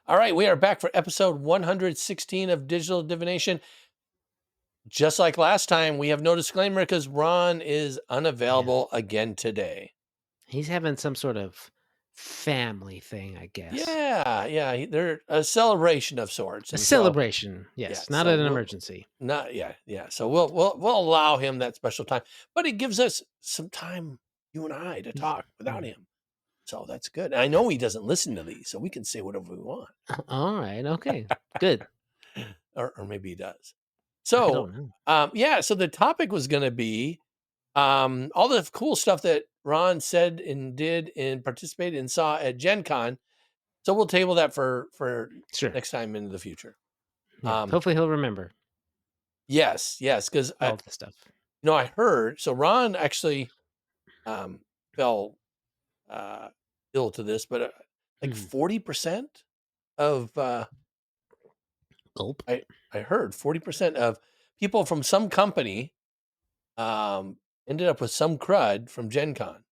All right, we are back for episode 116 of Digital Divination. Just like last time, we have no disclaimer because Ron is unavailable again today. He's having some sort of family thing, I guess. Yeah. They're a celebration of sorts. A celebration, yes, not an emergency. Yeah. So we'll allow him that special time, but it gives us some time, you and I, to talk without him. So that's good. I know he doesn't listen to these, so we can say whatever we want. All right. Okay. Good. or maybe he does. I So, don't know. So the topic was going to be all the cool stuff that Ron said and did and participated and saw at Gen Con. So we'll table that for Sure. next time into the future. Yeah. Hopefully he'll remember. Yes, because all the stuff. I heard. So Ron actually fell ill to this, but like 40% of Gulp. I heard 40% of people from some company ended up with some crud from Gen Con.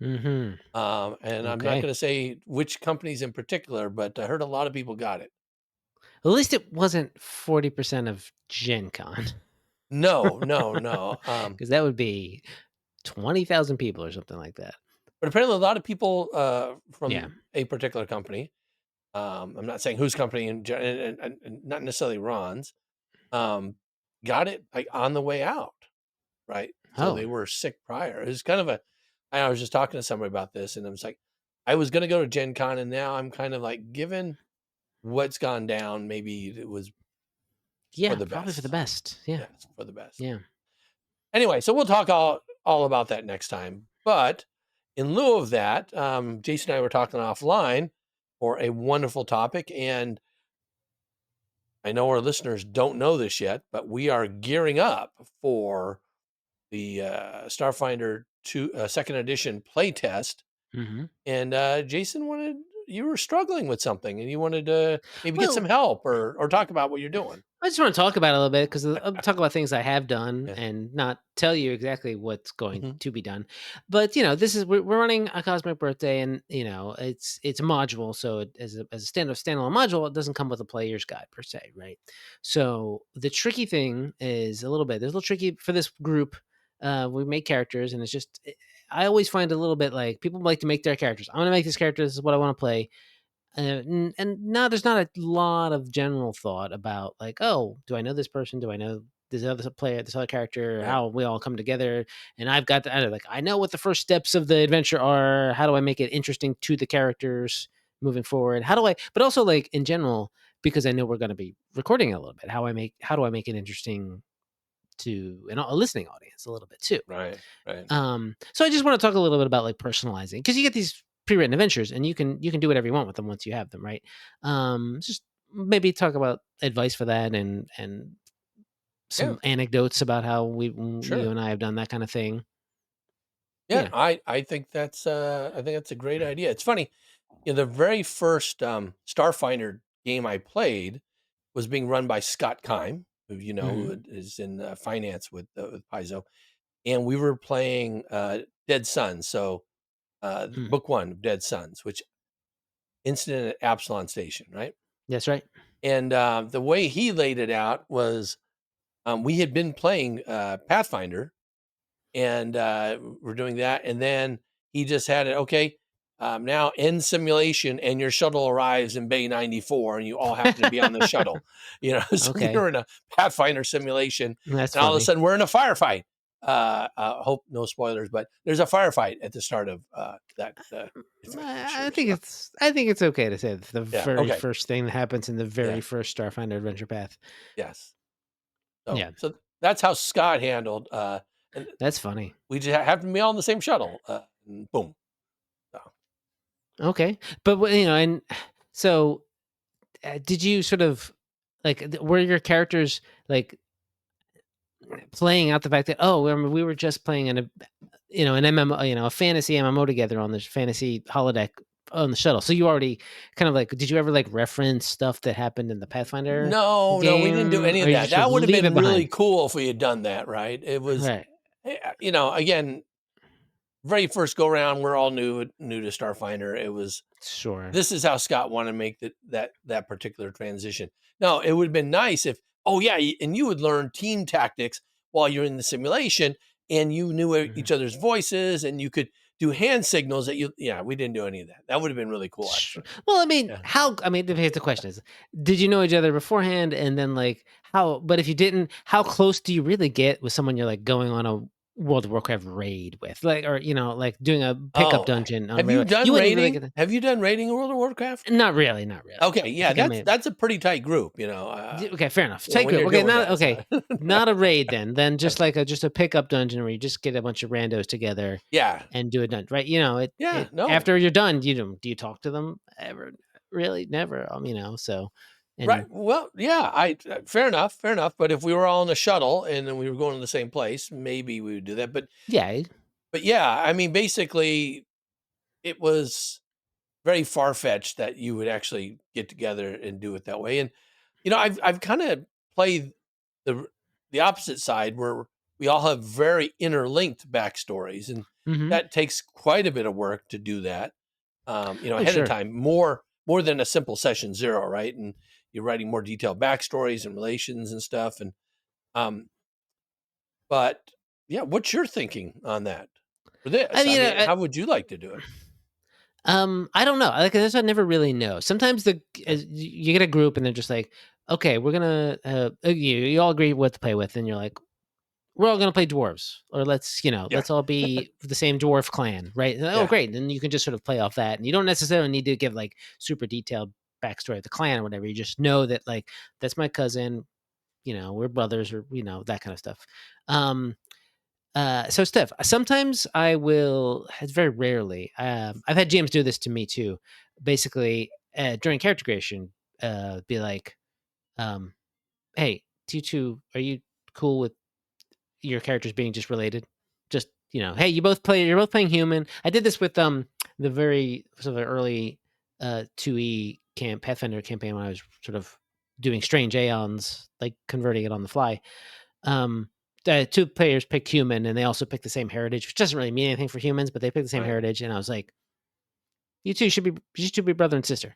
And I'm not going to say which companies in particular, but I heard a lot of people got it. At least it wasn't 40% of Gen Con. No. Because that would be 20,000 people or something like that. But apparently a lot of people from a particular company, I'm not saying whose company and not necessarily Ron's, got it like on the way out, right? So they were sick prior. It was kind of I was just talking to somebody about this, and I was like, I was going to go to Gen Con, and now I'm kind of like, given what's gone down, maybe it was for the probably best. for the best. Yeah, it's for the best. Yeah. Anyway, so we'll talk all about that next time. But in lieu of that, Jason and I were talking offline for a wonderful topic, and I know our listeners don't know this yet, but we are gearing up for the Starfinder 2 second edition playtest. And Jason you were struggling with something, and you wanted to maybe get some help or talk about what you're doing. I just want to talk about it a little bit because I'll talk about things I have done and not tell you exactly what's going to be done. But this is we're running a Cosmic Birthday, and it's a module, so as a standalone module, it doesn't come with a player's guide per se, right? So the tricky thing is there's a little tricky for this group. We make characters, and it's just I always find a little bit like people like to make their characters. I'm going to make this character. This is what I want to play. And now there's not a lot of general thought about like, oh, do I know this person? Do I know this other player, this other character? Right. How we all come together? And I know what the first steps of the adventure are. How do I make it interesting to the characters moving forward? But also like in general, because I know we're going to be recording a little bit. How do I make it interesting to a listening audience a little bit too? Right. So I just want to talk a little bit about like personalizing, because you get these pre-written adventures and you can do whatever you want with them once you have them, right? Just maybe talk about advice for that and some anecdotes about how you and I have done that kind of thing. Yeah. I think that's a great idea. It's funny, the very first Starfinder game I played was being run by Scott Keim, who who is in finance with Paizo, and we were playing Dead Suns. So book 1 of Dead Suns, which Incident at Absalon Station, right? That's right. And the way he laid it out was we had been playing Pathfinder, and we're doing that, and then he just had it, okay, now end simulation, and your shuttle arrives in Bay 94, and you all happen to be on the shuttle. So you're in a Pathfinder simulation, and all of a sudden we're in a firefight. Hope no spoilers, but there's a firefight at the start of that. I think it's okay to say the very first thing that happens in the very first Starfinder adventure path. Yes. So that's how Scott handled. And that's funny. We just happened to be all in the same shuttle. And boom. So. Okay, but and so did you sort of like were your characters like playing out the fact that we were just playing an MMO, a fantasy MMO together on this fantasy holodeck on the shuttle, so you already kind of like, did you ever like reference stuff that happened in the Pathfinder no we didn't do any of that. That would have been really cool if we had done that, right? It was right. Again, very first go around, we're all new to Starfinder. It was Sure. this is how Scott wanted to make that particular transition. Now, it would have been nice if, oh yeah, and you would learn team tactics while you're in the simulation, and you knew Mhm. each other's voices, and you could do hand signals that you. Yeah, we didn't do any of that. That would have been really cool, actually. Well, I mean, Yeah. here's the question is, did you know each other beforehand? And then like but if you didn't, how close do you really get with someone you're like going on a World of Warcraft raid with? Like, or, like doing a pickup Oh, dungeon on have you raid. You done wouldn't even really get raiding? Have you done raiding in World of Warcraft? not really, not really. No. Okay, I yeah, think I that's may that's a pretty tight group, okay, fair enough. Take when group. you're Okay, doing not that. So. okay. Not a raid then. Then just like a pickup dungeon where you just get a bunch of randos together Yeah, and do it done. Right. yeah, It no, after you're done, do you talk to them ever? Really? Never. So right. and Well, yeah, fair enough, fair enough. But if we were all in a shuttle and then we were going to the same place, maybe we would do that. yeah. But yeah, I mean, basically, it was very far fetched that you would actually get together and do it that way. And I've kind of played the the opposite side where we all have very interlinked backstories, and Mhm. that takes quite a bit of work to do that. Oh, Ahead of sure. time, more than a simple session zero, right? And you're writing more detailed backstories and relations and stuff. And um, but yeah, what's your thinking on that for I this? I mean, mean, how would you like to do it? I don't know. Like this, I never really know. Sometimes Yeah, you get a group and they're just like, okay, we're gonna you all agree what to play with, and you're like, we're all gonna play dwarves, or yeah, let's all be the same dwarf clan, right? And, oh, yeah, great. And you can just sort of play off that, and you don't necessarily need to give like super detailed backstory of the clan or whatever. You just know that like that's my cousin. We're brothers, or that kind of stuff. Um, so Steph, sometimes I will. It's very rarely. I've had GMs do this to me too. Basically, during character creation, be like, um, "Hey, you two, are you cool with your characters being just related? Just hey, you're both playing human." I did this with the very sort of early 2E Pathfinder campaign when I was sort of doing strange aeons, like converting it on the fly. um the two players picked human and they also picked the same heritage, which doesn't really mean anything for humans, but they picked the same right, heritage, and I was like, you should be brother and sister.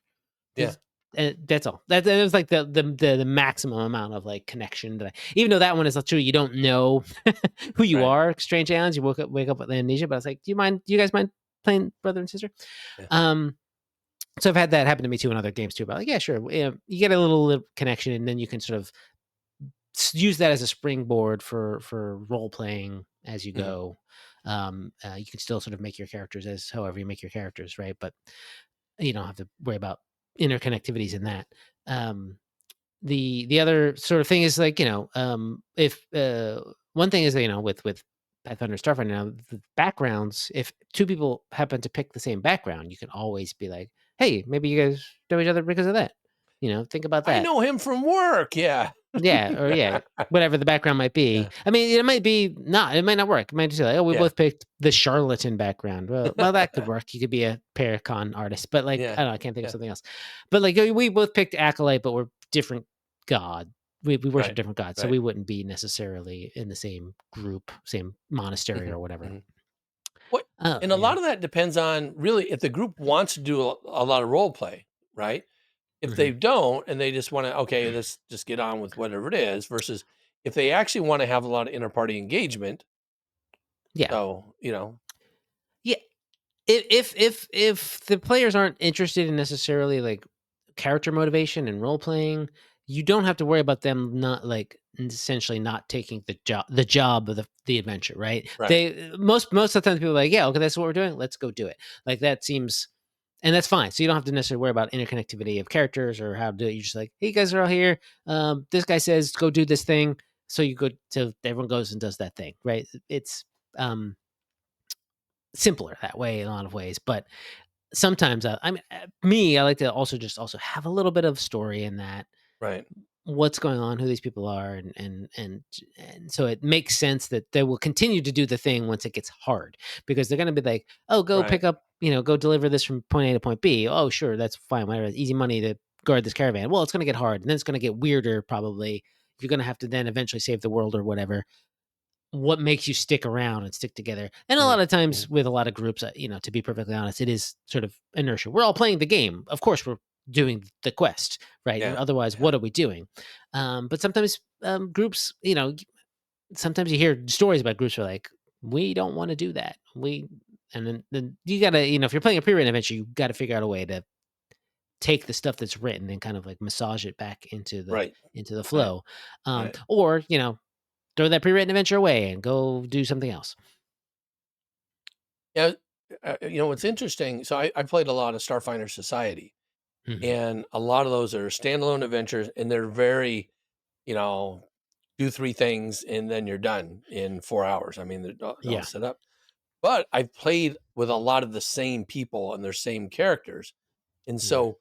yeah, That's all. That was like the maximum amount of like connection that even though that one is not true, you don't know who you right, are. Strange aliens, you wake up with amnesia. But I was like, do you guys mind playing brother and sister? yeah, Um, so I've had that happen to me too in other games too. But like, yeah, sure. You get a little connection, and then you can sort of use that as a springboard for role playing as you mhm, go. You can still sort of make your characters as however you make your characters, right? But you don't have to worry about interconnectivities in that. Um, the other sort of thing is like if one thing is that, with Pathfinder Starfighter now, the backgrounds, if two people happen to pick the same background, you can always be like, hey, maybe you guys know each other because of that. Think about I that. know him from work. Yeah, Yeah, or yeah, whatever the background might be. yeah, I mean, it might not work. It might just be like, oh, we yeah, both picked the charlatan background. Well, that could work. You could be a paracon artist, but like, yeah, I don't know, I can't think of yeah, something else. But like, we both picked acolyte, but we're different god. We worship right, different gods, so right. we wouldn't be necessarily in the same group, same monastery Mhm, or whatever. mhm. What Oh, and a lot of that depends on really if the group wants to do a lot of role play, right? If hmm they don't and they just want to, okay, let's just get on with whatever it is, versus if they actually want to have a lot of inter-party engagement. yeah, So, yeah. If the players aren't interested in necessarily like character motivation and role playing, you don't have to worry about them not like essentially not taking the job of the adventure, right? right, They most of the time people are like, yeah, okay, that's what we're doing. Let's go do it. Like that seems and that's fine. So you don't have to necessarily worry about interconnectivity of characters or how to do it. You're just like, hey, you guys are all here. This guy says go do this thing. So you go to everyone goes and does that thing, right? It's um simpler that way in a lot of ways. But sometimes I like to also have a little bit of story in that, right, what's going on, who these people are, and so it makes sense that they will continue to do the thing once it gets hard, because they're going to be like, oh, go right. pick up, go deliver this from point A to point B. Oh, sure, that's fine, whatever, easy money to guard this caravan. Well, it's going to get hard, and then it's going to get weirder probably. You're going to have to then eventually save the world or whatever. what makes you stick around and stick together. And a Mm, lot of times mm, with a lot of groups, to be perfectly honest, it is sort of inertia. We're all playing the game. Of course, we're doing the quest, right? yeah, Otherwise, yeah, what are we doing? But sometimes groups, sometimes you hear stories about groups who are like, we don't want to do that. And then you gotta, if you're playing a pre-written adventure, you got to figure out a way to take the stuff that's written and kind of like massage it back right, into the right, flow, right. or throw that pre-written adventure away and go do something else. Yeah, what's interesting. So I played a lot of Starfinder Society, Hmm. and a lot of those are standalone adventures, and they're very, you know, do 3 things and then you're done in 4 hours. I mean, they're all Yeah. set up. But I've played with a lot of the same people and their same characters, and Mm. so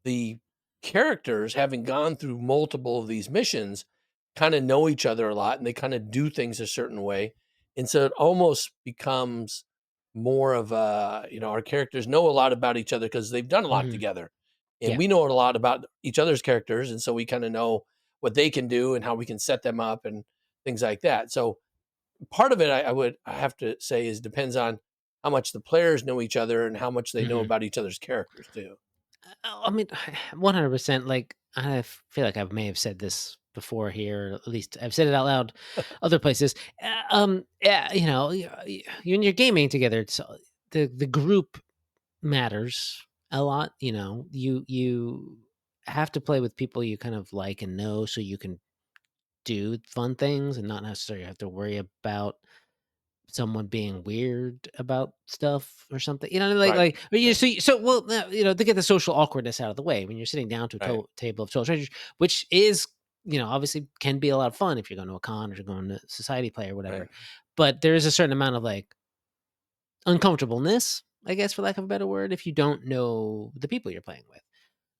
the characters, having gone through multiple of these missions, kind of know each other a lot and they kind of do things a certain way. And so it almost becomes more of a, our characters know a lot about each other because they've done a lot Hmm. together. And Yeah. we know a lot about each other's characters. And so we kind of know what they can do and how we can set them up and things like that. So part of it, I have to say, is depends on how much the players know each other and how much they know Hmm. about each other's characters too. I mean, 100%. Like, I feel like I may have said this before here, or at least I've said it out loud other places. Yeah, when you're gaming together, the group matters a lot. You have to play with people you kind of like and know, so you can do fun things and not necessarily have to worry about someone being weird about stuff or something, Right. or Right. well, to get the social awkwardness out of the way when you're sitting down to a Right. table of total strangers, which is, obviously can be a lot of fun if you're going to a con or you're going to society play or whatever. Right. But there is a certain amount of like uncomfortableness, I guess, for lack of a better word, if you don't know the people you're playing with.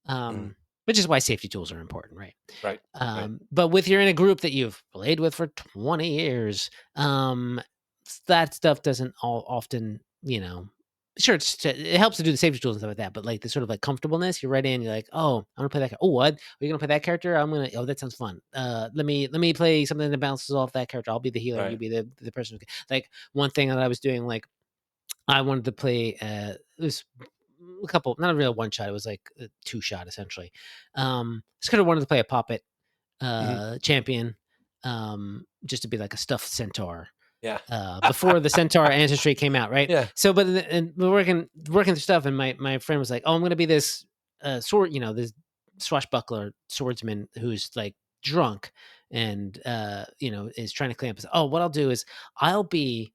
Mhm. Which is why safety tools are important, right? Right. Right. But with you're in a group that you've played with for 20 years, that stuff doesn't often, sure, it helps to do the safety tools and stuff like that. But like the sort of like comfortableness, you're right in, you're like, oh, I'm gonna play that. Oh, what? Are you gonna play that character? Oh, that sounds fun. Let me play something that bounces off that character. I'll be the healer. You Right. be the person. Like one thing that I was doing, like I wanted to play. It was a couple, not a real one shot. It was like a two shot essentially. Just kind of wanted to play a puppet Mhm. champion, just to be like a stuffed centaur. Yeah. Before the centaur ancestry came out, right? Yeah. So, but and we're working through stuff, and my friend was like, "Oh, I'm going to be this sword, this swashbuckler swordsman who's like drunk and is trying to clean up." Oh, what I'll do is I'll be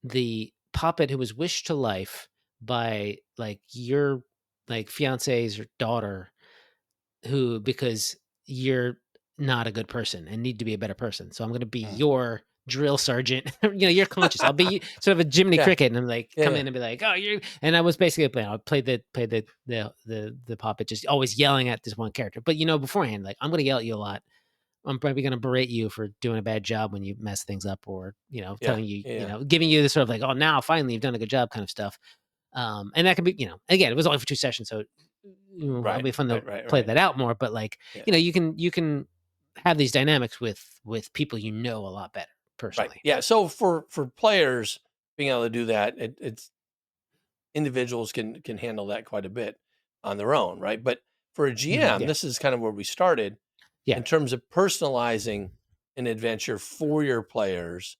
the puppet who was wished to life by like your like fiance's or daughter, who because you're not a good person and need to be a better person. So I'm going to be Mm. your drill sergeant. You're conscious. I'll be sort of a Jiminy Yeah. Cricket, and I'm like Yeah. come Yeah. in and be like, oh, you. And I was basically playing. I played the puppet, just always yelling at this one character. But beforehand, like I'm going to yell at you a lot. I'm probably going to berate you for doing a bad job when you mess things up, or Yeah. telling you, Yeah. giving you the sort of like, oh, now finally you've done a good job kind of stuff. And that can be, again, it was only for 2 sessions, so it'll Right. be fun to Right. Right. play Right. that out more. But like, Yeah. you can have these dynamics with people a lot better Right. personally. Yeah. So for players being able to do that, it's individuals can handle that quite a bit on their own, right? But for a GM, Yeah, this is kind of where we started yeah, in terms of personalizing an adventure for your players.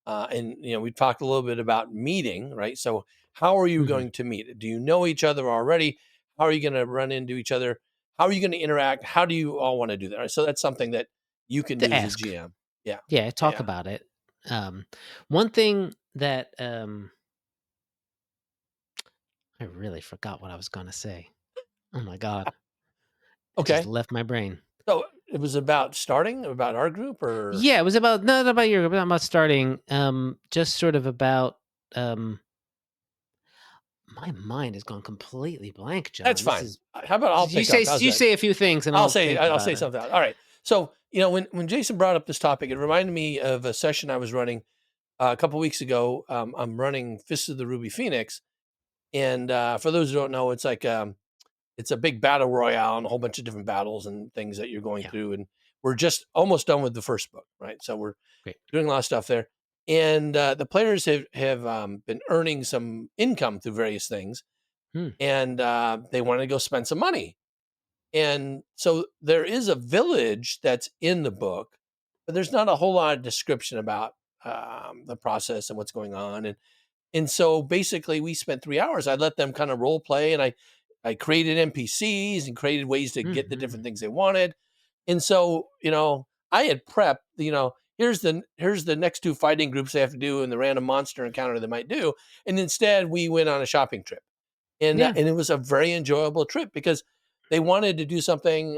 And we talked a little bit about meeting, right? So how are you hmm going to meet? Do you know each other already? How are you going to run into each other? How are you going to interact? How do you all want to do that? Right? So that's something that you can do to as a ask, GM. Yeah. yeah, talk Yeah. about it. One thing that I really forgot what I was gonna say. Oh my god, it just Okay. left my brain. So it was about starting about our group or Yeah, it was about not about your, but about starting. Just sort of about um. My mind has gone completely blank, that's John. This fine. is How about I'll you pick say up? How's you that? say a few things and I'll think I'll about say it. something. All right. So, when Jason brought up this topic, it reminded me of a session I was running a couple weeks ago. I'm running Fists of the Ruby Phoenix, and for those who don't know, it's like it's a big battle royale and a whole bunch of different battles and things that you're going Yeah. through. And we're just almost done with the first book, right? So we're Great. doing a lot of stuff there. And the players have been earning some income through various things, Hmm. and they want to go spend some money. And so there is a village that's in the book, but there's not a whole lot of description about the process and what's going on. And so basically, we spent 3 hours. I let them kind of role play, and I created NPCs and created ways to get the Mm-hmm. different things they wanted. And so, I had prepped, here's the next two fighting groups they have to do and the random monster encounter they might do. And instead, we went on a shopping trip, and Yeah. and it was a very enjoyable trip because they wanted to do something.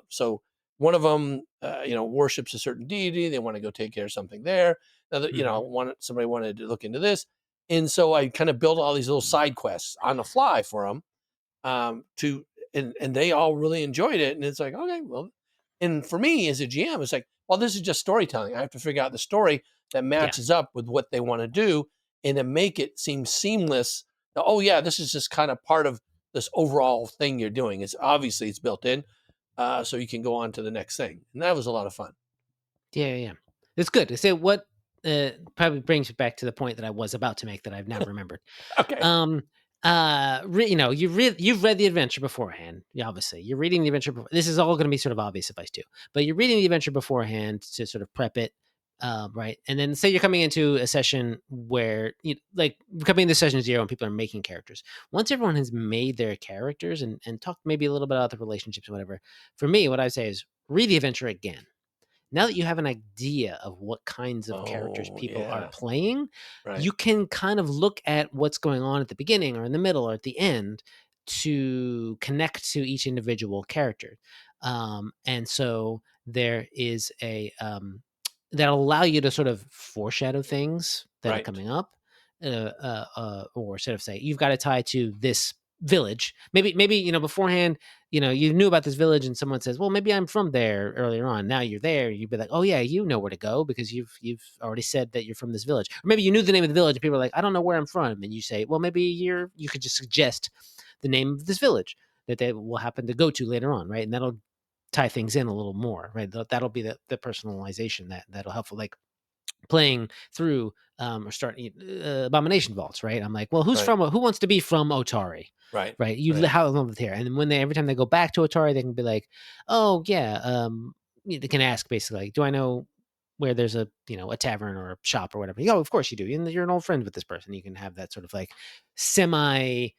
So one of them, worships a certain deity. They want to go take care of something there. Another, Mm-hmm. somebody wanted to look into this, and so I kind of built all these little side quests on the fly for them, to and they all really enjoyed it. And it's like, okay, well, and for me as a GM, it's like, well, this is just storytelling. I have to figure out the story that Yeah. matches up with what they want to do, and then make it seem seamless. Oh yeah, this is just kind of part of this overall thing you're doing. It's obviously it's built in, so you can go on to the next thing, and that was a lot of fun. Yeah. Yeah. It's good. So what probably brings me back to the point that I was about to make that I've now remembered. Okay. Um, you've read the adventure beforehand. Yeah, obviously, you're reading the adventure. This is all going to be sort of obvious advice too, but you're reading the adventure beforehand to sort of prep it, right? And then say you're coming into a session where like coming into session 0 and people are making characters. Once everyone has made their characters and talked maybe a little bit about the relationships or whatever, for me, what I say is read the adventure again. Now that you have an idea of what kinds of characters Oh people are yeah. playing, Right. you can kind of look at what's going on at the beginning or in the middle or at the end to connect to each individual character. And so there is that'll allow you to sort of foreshadow things that are Right. coming up, or sort of say you've got to tie to this village. Maybe beforehand, you knew about this village, and someone says, "Well, maybe I'm from there." Earlier on, now you're there. You'd be like, "Oh yeah, you know where to go because you've already said that you're from this village." Or maybe you knew the name of the village, and people are like, "I don't know where I'm from," and you say, "Well, maybe you could just suggest the name of this village that they will happen to go to later on, right?" And that'll tie things in a little more, right? That'll be the personalization that'll help. Like playing through or starting abomination vaults, right? I'm like, well, Right. who wants to be from Otari, Right. right? You Right. how long lived here, and then every time they go back to Otari, they can be like, oh yeah, they can ask basically, like, do I know where there's a tavern or a shop or whatever? Oh, of course you do. You're an old friend with this person. You can have that sort of like semi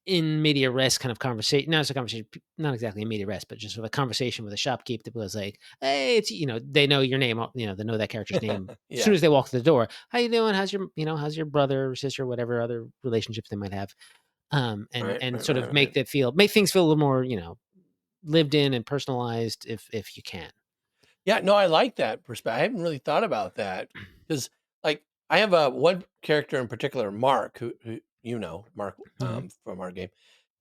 in media res kind of conversation. No, it's a conversation, not exactly in media res, but just sort of a conversation with a shopkeep that was like, "Hey, it's they know your name, they know that character's name as soon Yeah. as they walk through the door. How you doing? How's your brother or sister, or whatever other relationships they might have, and Right. Right. sort Right. of Right. make things feel a little more lived in and personalized if you can. Yeah, no, I like that perspective. I haven't really thought about that because, like, I have a one character in particular, Mark, who Mark, Hmm. from our game,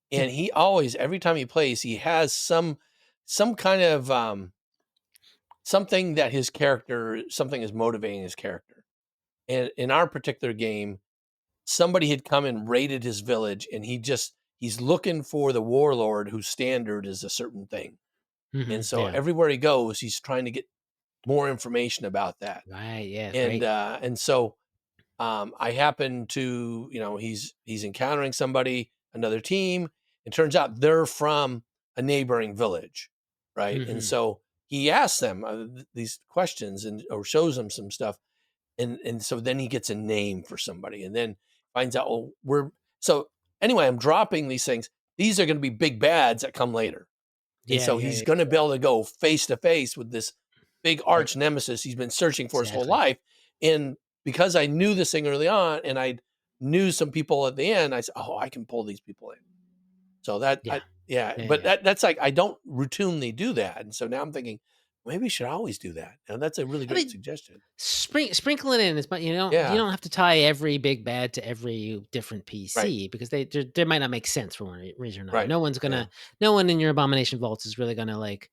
Yeah. and he always, every time he plays, he has some kind of something that his character, something is motivating his character. And in our particular game, somebody had come and raided his village, and he's looking for the warlord whose standard is a certain thing. Hmm. And so Yeah. everywhere he goes, he's trying to get more information about that. Right. Yeah. And Great. so I happen to, he's encountering somebody, another team. It turns out they're from a neighboring village, right? And Hmm. so he asks them these questions and or shows them some stuff, and so then he gets a name for somebody, and then finds out, oh, we're so anyway. I'm dropping these things. These are going to be big bads that come later. And Yeah. so Yeah. he's Yeah. going to be able to go face to face with this big Yep. arch nemesis he's been searching for his whole Exactly. life. And because I knew this thing early on and I knew some people at the end, I said, oh, I can pull these people in. So Yeah. yeah, Yeah. but Yeah. that's like, I don't routinely do that. And so now I'm thinking, maybe I should always do that. And that's a really I great mean, suggestion. sprinkle it in as much. You Yeah. don't have to tie every big bad to every different Right. PC because they might not make sense for one reason or another. Right. Yeah. No one in your abomination vaults is really gonna like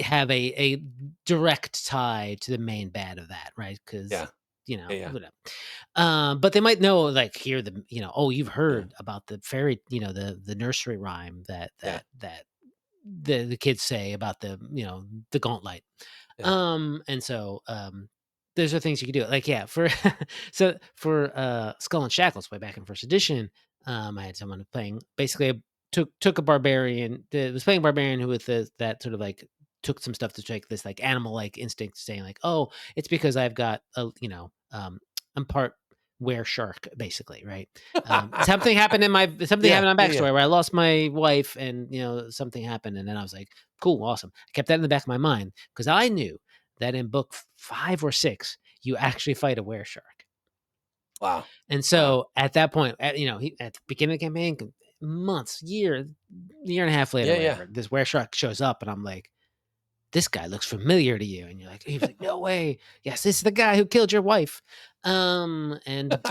have a direct tie to the main bad of that, right? Because Yeah. Yeah. Yeah. whatever. But they might know, like, hear the oh, you've Yeah. heard about the fairy, the nursery rhyme Yeah. that the kids say about the gauntlet. Yeah. And so, those are things you can do. Like, yeah, for so for Skull and Shackles way back in first edition, I had someone playing basically took a barbarian that was playing barbarian who with that sort of like took some stuff to take this like animal like instinct, saying like, oh, it's because I've got I'm part were shark, basically, right? Something Yeah, happened in my yeah, yeah. backstory where I lost my wife, and something happened, and then I was like, cool, awesome. I kept that in the back of my mind because I knew that in book 5 or 6 you actually fight a were shark. Wow. And Wow. so at that point, at the beginning of the campaign, months, year and a half later, Yeah, yeah. whatever, this were shark shows up, and I'm like, this guy looks familiar to you. And you're like, he was like, no way. Yes, this is the guy who killed your wife. And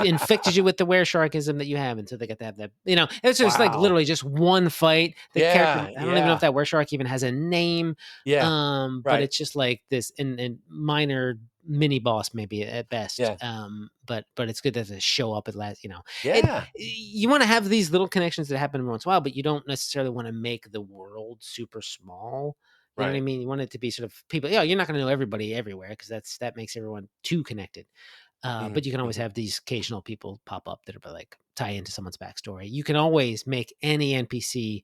infected you with the were sharkism that you have. And so they got to have that, it's just like Wow. literally just one fight. The character, Yeah, I don't even know if yeah, that were shark even has a name. yeah. But Right. it's just like this and minor mini boss maybe at best. Yeah. But it's good that they show up at last, Yeah. you want to have these little connections that happen every once in a while, but you don't necessarily want to make the world super small. You know what I Right. mean? You want it to be sort of people. Yeah, you're not going to know everybody everywhere because that makes everyone too connected. Mhm, But you can always mhm. have these occasional people pop up that are like tie into someone's backstory. You can always make any NPC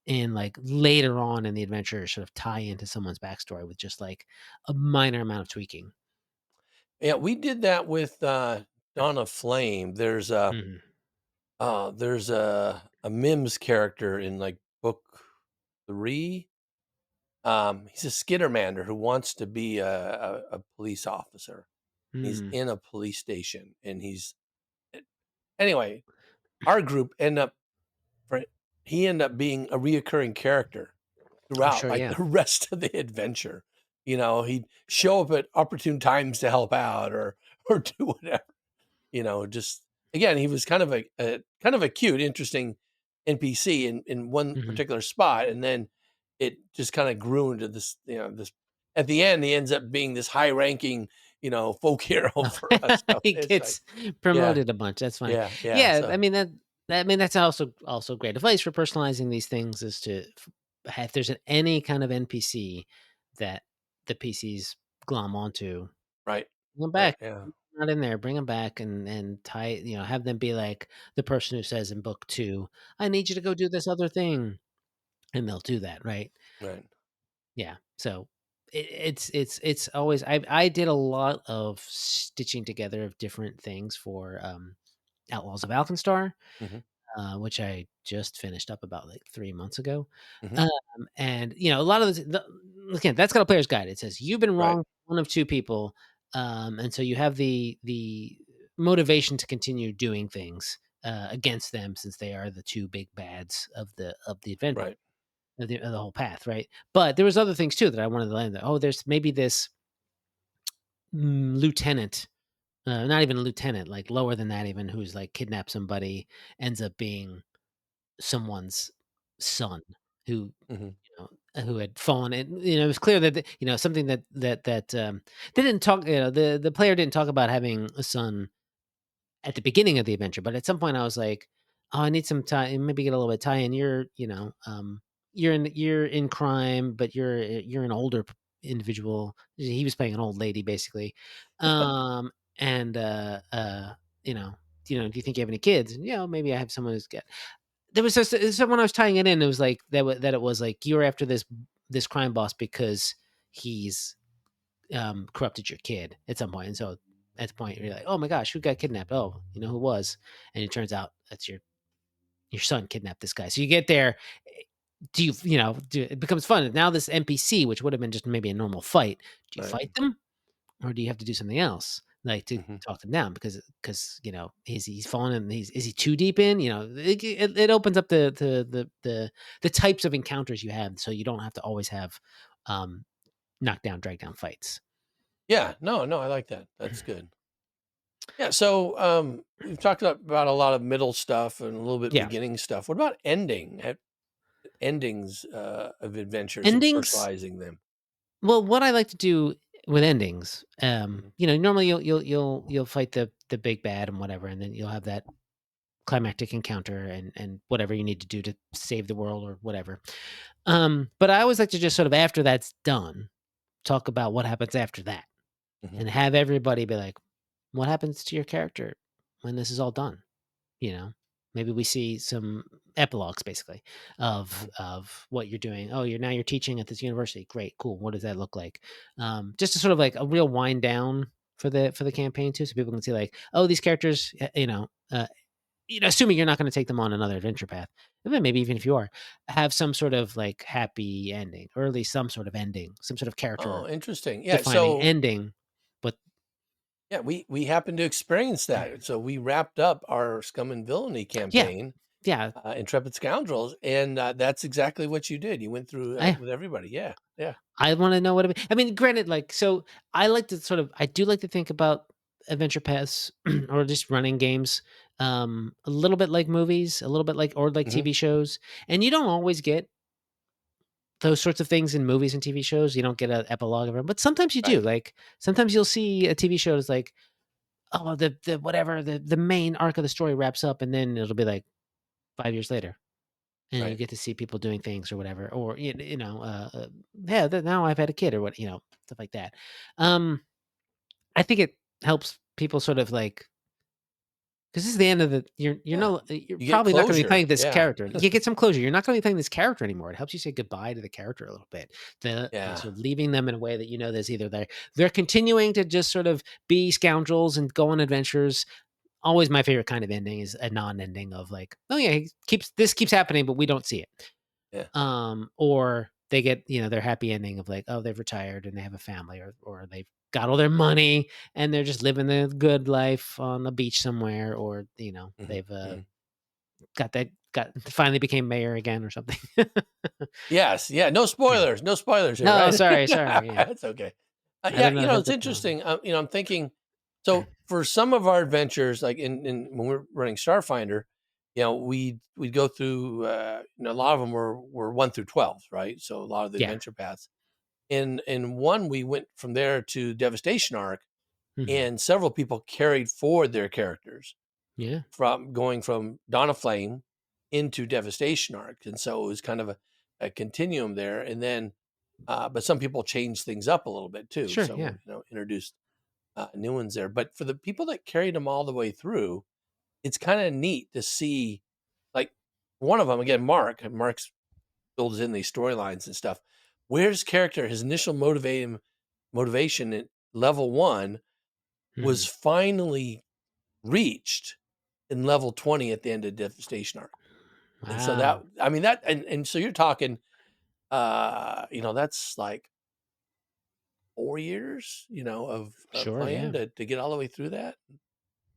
in like later on in the adventure sort of tie into someone's backstory with just like a minor amount of tweaking. Yeah, we did that with, Dawn of Flame. Mhm. There's a Mims character in, like, book 3. He's a skittermander who wants to be a police officer. He's Mm. in a police station, and he's a anyway, our group end up for he ended up being a reoccurring character Oh, throughout, sure. like, Yeah. the rest of the adventure. He'd show up at opportune times to help out or do whatever. Just again, he was kind of a cute, interesting NPC in one Mhm. particular spot, and then it just kind of grew into this. At the end, he ends up being this high-ranking, folk hero for us. So He it's like, gets yeah, promoted a bunch. That's fine. yeah, yeah. Yeah, I So mean that's also great advice for personalizing these things is to if there's any kind of NPC that the PCs glom onto, right, bring them right, back. yeah, Not in there, bring them back and tie, have them be like the person who says in book 2, I need you to go do this other thing, and they'll do that, right? right. Yeah. So it's always I did a lot of stitching together of different things for Outlaws of Alkenstar, Hmm, which I just finished up about like 3 months ago. hmm. Um, and a lot of again, that's got a player's guide. It says you've been Right, wrong, one of two people, and so you have the motivation to continue doing things against them since they are the two big bads of the adventure right, of the whole path, right? But there was other things too that I wanted to land there. Oh, there's maybe this lieutenant, not even a lieutenant, like lower than that, even who's like kidnapped somebody, ends up being someone's son who hmm. who had fallen. And it was clear that something they didn't talk. The player didn't talk about having a son at the beginning of the adventure, but at some point I was like, "Oh, I need some tie. Maybe get a little bit of tie in. You're in crime, but you're an older individual." He was playing an old lady, basically, and you know, do you think you have any kids? And, maybe I have someone who's got. There was just someone I was tying it in. It was like that. It was like you're after this crime boss because he's corrupted your kid at some point. And so at the point you're like, oh my gosh, who got kidnapped? Oh, you know who was? And it turns out that's your son kidnapped this guy. So you get there. Do you it becomes fun. Now this NPC, which would have been just maybe a normal fight, do you Right. fight them or do you have to do something else? Like to Hmm. talk them down because he's fallen in is he too deep in? It opens up the types of encounters you have so you don't have to always have um knockdown drag down fights. Yeah. No, no, I like that. That's good. Yeah. So we've talked about a lot of middle stuff and a little bit Yeah. beginning stuff. What about endings of adventures and Endings. personalizing them? Well, what I like to do with endings, Mhm. normally you'll fight the big bad and whatever, and then you'll have that climactic encounter and whatever you need to do to save the world or whatever. But I always like to just sort of, after that's done, talk about what happens after that, Mhm. and have everybody be like, "What happens to your character when this is all done?" You know? Maybe we see some epilogues basically Mhm. of what you're doing. "Oh, you're teaching at this university. Great, cool. What does that look like?" Just to sort of like a real wind down for the campaign too, so people can see like, "Oh, these characters, assuming you're not gonna take them on another adventure path, and then maybe even if you are, have some sort of, like, happy ending, or at least some sort of ending, some sort of Oh, character interesting. Yeah, defining so ending, but yeah, we happened to experience that. So we wrapped up our Scum and Villainy yeah, campaign, yeah, Intrepid Scoundrels, and that's exactly what you did. You went through I with everybody. Yeah, yeah. I wanna know what I mean, granted, like, so I do like to think about adventure paths or just running games, a little bit like movies, a little bit like, or like Hmm. TV shows, and you don't always get those sorts of things in movies and TV shows. You don't get an epilogue of them, but sometimes you do. Right, Like, sometimes you'll see a TV show that's like, oh, the whatever, the main arc of the story wraps up, and then it'll be like 5 years later, and you right. get to see people doing things or whatever, or, yeah, now I've had a kid or what, stuff like that. Um, I think it helps people sort of like, 'cause this is the end of the Yeah, you're you get probably not gonna be closure. playing this Yeah, character. You get some closure. You're not gonna be playing this character anymore. It helps you say goodbye to the character a little bit. yeah, Sort of leaving them in a way that there's either they're continuing to just sort of be scoundrels and go on adventures. Always my favorite kind of ending is a non-ending of like, "Oh, yeah, keeps happening, but we don't see it." yeah. Or they get, their happy ending of like, oh, they've retired and they have a family, or they've got all their money and they're just living the good life on the beach somewhere, or Hmm. they've Hmm. got finally became mayor again or something. Yes, yeah. No Yeah. spoilers. No spoilers here, No, right? sorry. Yeah, It's okay. I Yeah, don't know the it's Hilton. interesting. I'm thinking. So for some of our adventures, like in when we're running Starfinder, we'd go through. A lot of them were 1 through 12, right? So a lot of the Yeah. adventure paths. In one, we went from there to Devastation Arc, Hmm. and several people carried forward their characters Yeah. from going from Dawn of Flame into Devastation Arc, and so it was kind of a continuum there. And then, but some people changed things up a little bit too, Sure. Yeah. so introduced new ones there. But for the people that carried them all the way through, it's kind of neat to see, like one of them again, Mark's builds in these storylines and stuff. Where's character, his initial motivation at level one was Hmm. finally reached in level 20 at the end of Devastation Arc. And so that, Wow. I mean, that, and so you're talking, that's like 4 years, of Sure. playing Yeah. to get all the way through that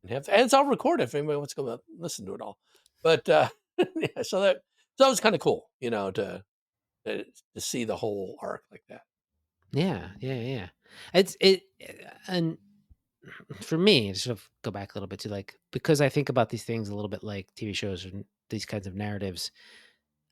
and it's all recorded if anybody wants to go listen to it all. But, yeah, so that was kind of cool, to, to see the whole arc like that. Yeah. Yeah. Yeah. It and for me, to sort of go back a little bit to like, because I think about these things a little bit like TV shows and these kinds of narratives.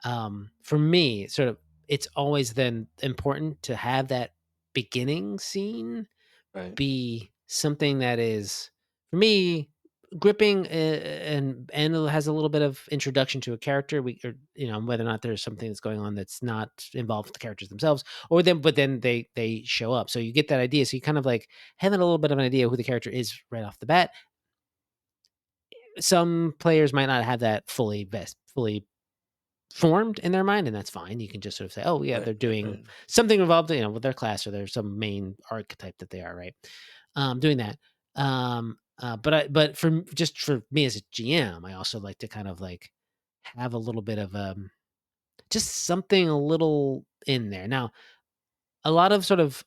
For me, sort of, it's always then important to have that beginning scene Right. be something that is, for me, gripping, and it has a little bit of introduction to a character. Whether or not there's something that's going on that's not involved with the characters themselves, or then but then they show up. So you get that idea. So you kind of like having a little bit of an idea who the character is right off the bat. Some players might not have that fully formed in their mind, and that's fine. You can just sort of say, "Oh, yeah, Right. they're Right. doing Right. something involved, with their class, or there's some main archetype that they are, right?" Doing that. But just for me as a GM, I also like to kind of like have a little bit of just something a little in there. Now, a lot of sort of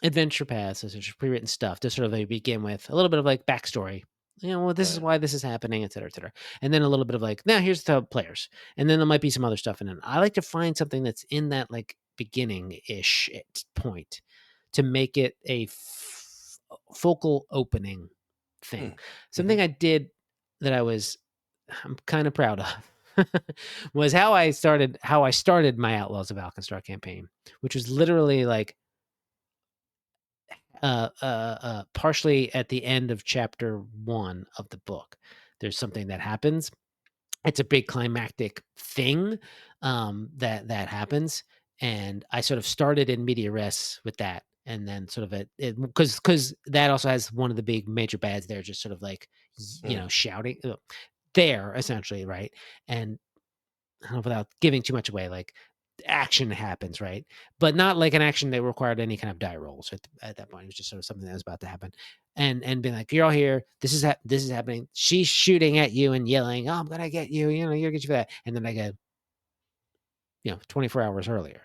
adventure paths, such as pre-written stuff, to sort of like begin with a little bit of like backstory. Well, this is Right. why this is happening, et cetera, et cetera. And then a little bit of like, now here's the players. And then there might be some other stuff in it. I like to find something that's in that like beginning ish point to make it a focal opening thing. Mm. Something Mhm. I did that I'm kind of proud of was how I started my Outlaws of Alkenstar campaign, which was literally like partially at the end of chapter 1 of the book. there's something that happens. It's a big climactic thing, that happens, and I sort of started in media res with that, and then sort of it because that also has one of the big major bads there, just sort of like, Mm. shouting, there, essentially, right? And I don't know, without giving too much away, like, action happens, right? But not like an action that required any kind of die rolls at that point. It was just sort of something that was about to happen. And being like, "You're all here. This is happening." She's shooting at you and yelling, "Oh, I'm gonna get you, you'll get you for that." And then I go, 24 hours earlier.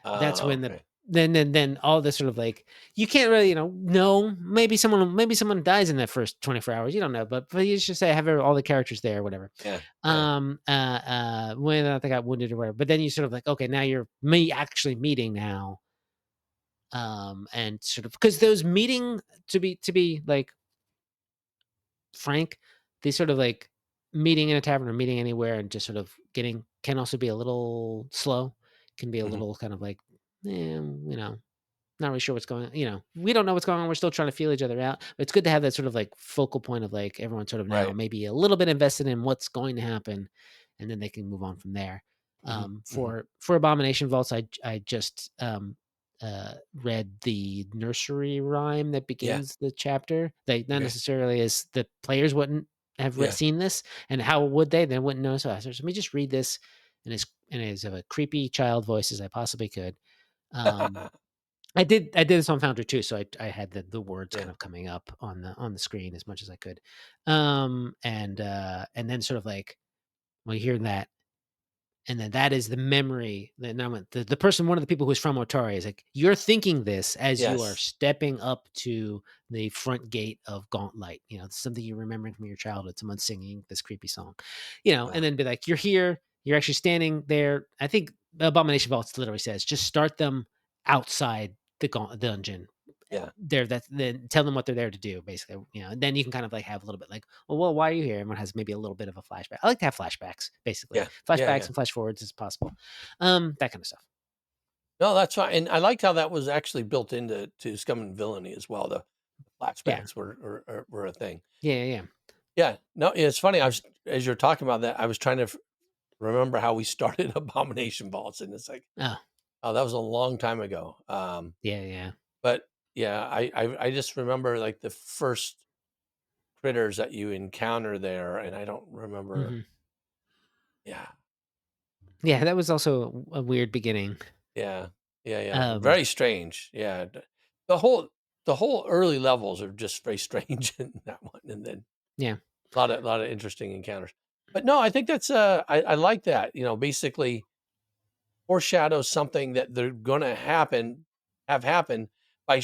That's when Okay. then all this sort of like, you can't really, know, maybe someone dies in that first 24 hours. You don't know, but you just say have all the characters there or whatever. Yeah. Yeah. Whether or not they got wounded or whatever. But then you sort of like, okay, now you're actually meeting now. And sort of, because those meeting, to be like frank, they sort of like meeting in a tavern or meeting anywhere and just sort of getting, can also be a little slow, can be a Mhm. little kind of like, not really sure what's going on. We don't know what's going on. We're still trying to feel each other out. But it's good to have that sort of like focal point of like everyone sort of now Right. maybe a little bit invested in what's going to happen, and then they can move on from there. Mhm. Mhm. For Abomination Vaults, I just read the nursery rhyme that Yeah. begins the chapter. They not Okay. necessarily as the players wouldn't have Yeah. seen this, and how would they? They wouldn't know. So I said, let me just read this in as of a creepy child voice as I possibly could. Um, I did this on Foundry too, so I had the words Yeah. kind of coming up on the screen as much as I could. And then sort of like, when you hear that, and then that is the memory. Then I went, the person, one of the people who's from Otari is like, you're thinking this as you are Yes. stepping up to the front gate of Gauntlet. It's something you're remembering from your childhood. Someone singing this creepy song, Uh, and then be like, you're here. You're actually standing there. I think Abomination Vaults literally says, just start them outside the dungeon. yeah. There, that then tell them what they're there to do, basically. And then you can kind of like have a little bit like, well, why are you here? Everyone has maybe a little bit of a flashback. I like to have flashbacks, basically. Yeah. Yeah. Flashbacks Yeah. and flash forwards as possible. That kind of stuff. No, that's fine, and I liked how that was actually built into Scum and Villainy as well. The Yeah. flashbacks were a thing. Yeah. Yeah. Yeah. No, it's funny. I was as you're talking about that, I was trying to remember how we started Abomination Vaults, and it's like, Oh, oh, that was a long time ago. yeah. Yeah. But yeah, I just remember like the first critters that you encounter there, and I don't remember. Hmm. Yeah. Yeah. That was also a weird beginning. Yeah. Yeah. Yeah. Um, Very strange. Yeah. The whole the whole early levels are just very strange in that one, and then yeah. lot of interesting encounters. But no, I think that's I like that. Basically foreshadows something that they're gonna have happen by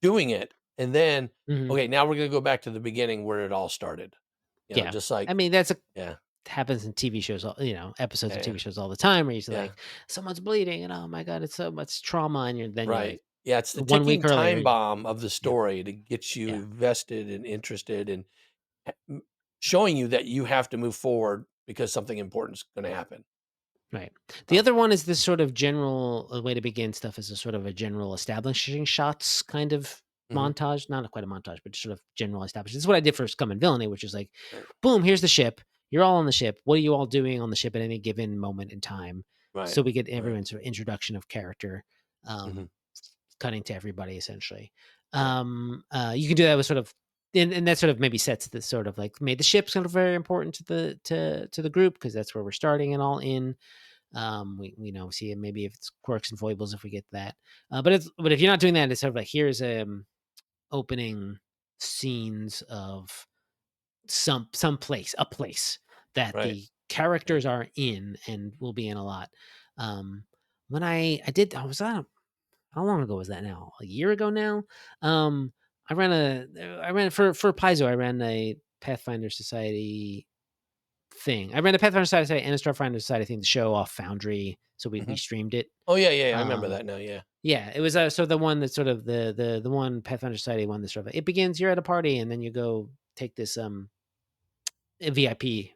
doing it, and then Hmm. okay, now we're gonna go back to the beginning where it all started. Yeah. Just I like mean, that's yeah, happens in TV shows, episodes of yeah, TV shows all the time, where you're yeah, like, someone's bleeding, and oh my god, it's so much trauma, and then you're right. like, Yeah, it's the 1 week ticking time earlier. bomb of the Yep. story to get you Yeah. invested and interested and showing you that you have to move forward because something important is going to happen. Right. The Um, other one is this sort of general way to begin stuff, is a sort of a general establishing shots kind of mhm, montage. Not quite a montage, but sort of general establishing. This is what I did for Scum and Villainy, which is like, right, boom, here's the ship. You're all on the ship. What are you all doing on the ship at any given moment in time? right, So we get right. everyone's sort of introduction of character, Mhm, um, cutting to everybody essentially. yeah, You can do that with sort of, and that sort of maybe sets the sort of like, made the ship sort of very important to the group, because that's where we're starting and all in. We know, see maybe if it's quirks and foibles if we get that. But if you're not doing that, it's sort of like, here's opening scenes of a place that right. the Yeah. characters are in and will be in a lot. Um, when I did, I was on, how long ago was that now? A year ago now. Um, I ran for Paizo. I ran a Pathfinder Society thing. I ran a Pathfinder Society and a Starfinder Society thing to show off Foundry, so we Mhm. streamed it. Oh, yeah, yeah, I remember Um, that now, yeah. yeah, it was so the one that's sort of the one Pathfinder Society one that's sort of, it begins. You're at a party, and then you go take this VIP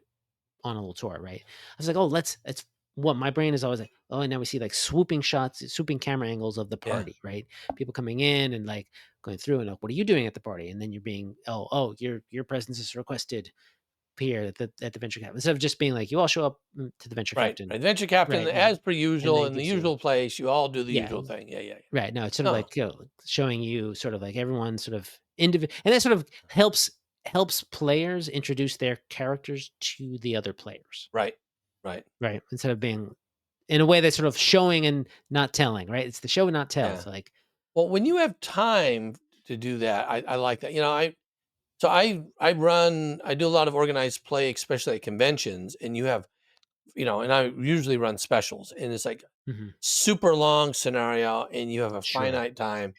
on a little tour, right? I was like, oh, it's what my brain is always like. Oh, and now we see like swooping shots, swooping camera angles of the Yeah, party, right? People coming in and like going through, and like, what are you doing at the party? And then you're being, your presence is requested. here at the venture captain, instead of just being like, you all show up to the venture Right. captain, Adventure captain, right? And as per and usual, then in the gives you, usual place, you all do the yeah, usual thing. Yeah, yeah, yeah. right. No, it's sort of No, like, showing you sort of like everyone sort of individual, and that sort of helps players introduce their characters to the other players, right, right. right? Instead of being in a way that's sort of showing and not telling, right? It's the show and not tell. Yeah. It's like, Well, when you have time to do that, I like that. I do a lot of organized play, especially at conventions, and you have, and I usually run specials, and it's like mhm, super long scenario, and you have a sure, finite time.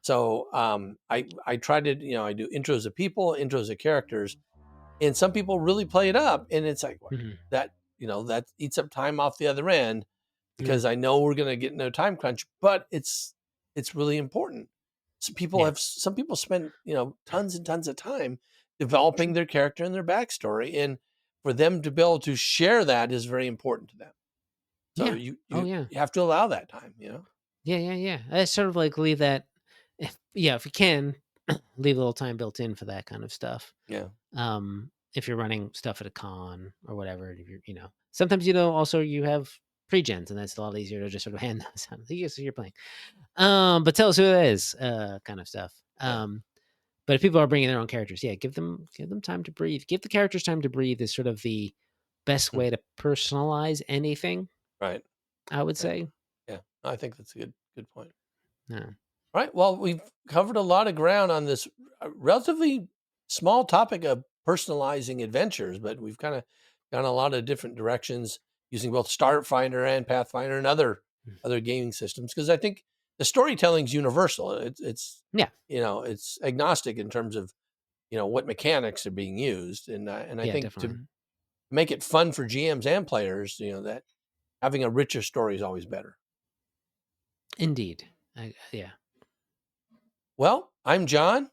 So I try to, I do intros of people, intros of characters, and some people really play it up, and it's like mhm, that, that eats up time off the other end yeah, because I know we're going to get no time crunch, but it's really important. yeah, Some people spend, tons and tons of time developing sure, their character and their backstory, and for them to be able to share that is very important to them. So yeah, you oh you yeah, you have to allow that time. yeah, yeah, yeah. I sort of like leave that, if you can, leave a little time built in for that kind of stuff. Yeah. If you're running stuff at a con or whatever, if you're, sometimes, also you have pre-gens, and that's a lot easier to just sort of hand those out. Yes, you're playing. But tell us who it is, kind of stuff. Yeah. But if people are bringing their own characters, yeah, give them time to breathe. Give the characters time to breathe is sort of the best Mm. way to personalize anything, Right. I would Yeah. say. Yeah. I think that's a good point. Yeah. All right. Well, we've covered a lot of ground on this relatively small topic of personalizing adventures, but we've kind of gone a lot of different directions using both Starfinder and Pathfinder and Mm. other gaming systems because I think the storytelling is universal. Yeah. It's agnostic in terms of what mechanics are being used, and I Yeah, think to definitely. make it fun for GMs and players, that having a richer story is always better. Indeed. Yeah. Well, I'm John.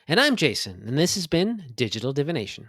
And I'm Jason, and this has been Digital Divination.